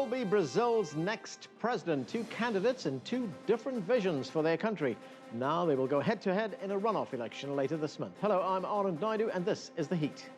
will be Brazil's next president? Two candidates and two different visions for their country. Now they will go head-to-head in a runoff election later this month. Hello, I'm Arnold Naidu, and this is The Heat.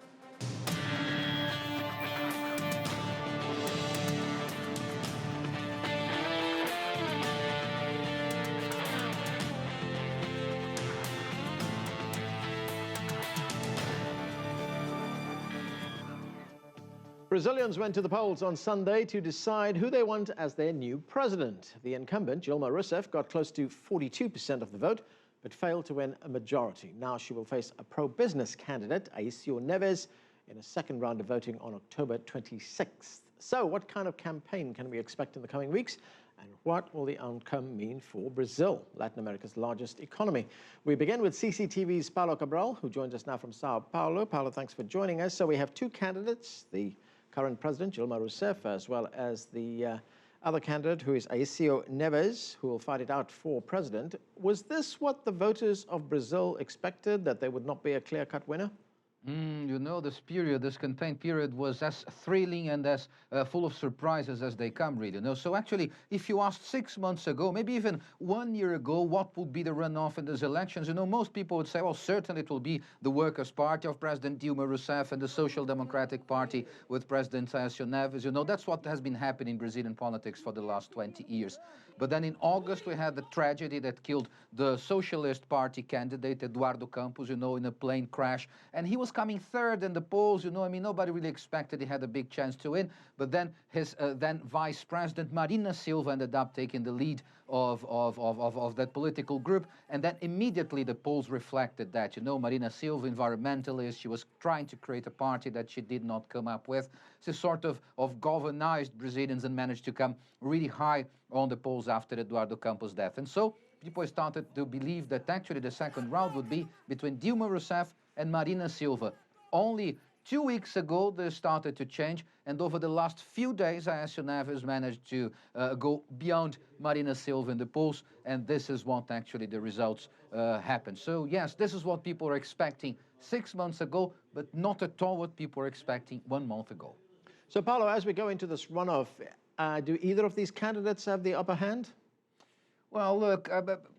Brazilians went to the polls on Sunday to decide who they want as their new president. The incumbent, Dilma Rousseff, got close to 42% of the vote, but failed to win a majority. Now she will face a pro-business candidate, Neves, in a second round of voting on October 26th. So what kind of campaign can we expect in the coming weeks? And what will the outcome mean for Brazil, Latin America's largest economy? We begin with CCTV's Paulo Cabral, who joins us now from Sao Paulo. Paulo, thanks for joining us. So we have two candidates, the current president, Dilma Rousseff, as well as the other candidate, who is Neves, who will fight it out for president. Was this what the voters of Brazil expected, that there would not be a clear-cut winner? This campaign period was as thrilling and as full of surprises as they come, really. So actually, if you asked 6 months ago, maybe even 1 year ago, what would be the runoff in these elections, most people would say, well, certainly it will be the Workers' Party of President Dilma Rousseff and the Social Democratic Party with President Neves. That's what has been happening in Brazilian politics for the last 20 years. But then in August, we had the tragedy that killed the Socialist Party candidate, Eduardo Campos, in a plane crash. And he was coming third in the polls, nobody really expected he had a big chance to win. But then his then vice president, Marina Silva, ended up taking the lead of that political group. And then immediately the polls reflected that, Marina Silva, environmentalist, she was trying to create a party that she did not come up with. She sort of galvanized Brazilians and managed to come really high on the polls after Eduardo Campos' death. And so people started to believe that actually the second round would be between Dilma Rousseff and Marina Silva. Only 2 weeks ago, they started to change, and over the last few days, Neves managed to go beyond Marina Silva in the polls, and this is what actually the results happened. So yes, this is what people were expecting 6 months ago, but not at all what people were expecting 1 month ago. So Paulo, as we go into this runoff, do either of these candidates have the upper hand? Well, look,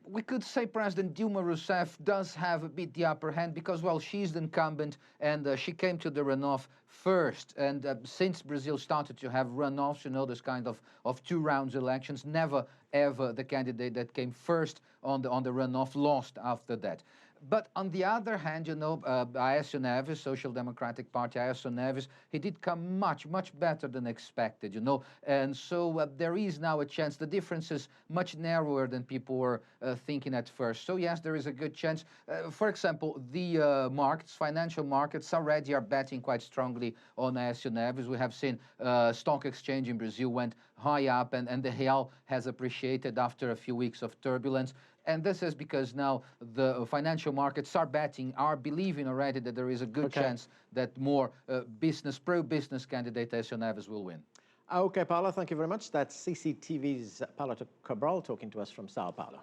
we could say President Dilma Rousseff does have a bit the upper hand because, well, she's the incumbent and she came to the runoff first. And since Brazil started to have runoffs, this kind of 2 rounds elections, never, ever the candidate that came first on the runoff lost after that. But on the other hand, Neves, Social Democratic Party, Neves, he did come much, much better than expected, And so there is now a chance. The difference is much narrower than people were thinking at first. So yes, there is a good chance. For example, the financial markets already are betting quite strongly on Neves. We have seen stock exchange in Brazil went high up and the real has appreciated after a few weeks of turbulence. And this is because now the financial markets are believing already that there is a good chance that more pro-business candidate Neves will win. Okay, Paulo, thank you very much. That's CCTV's Paulo Cabral talking to us from Sao Paulo.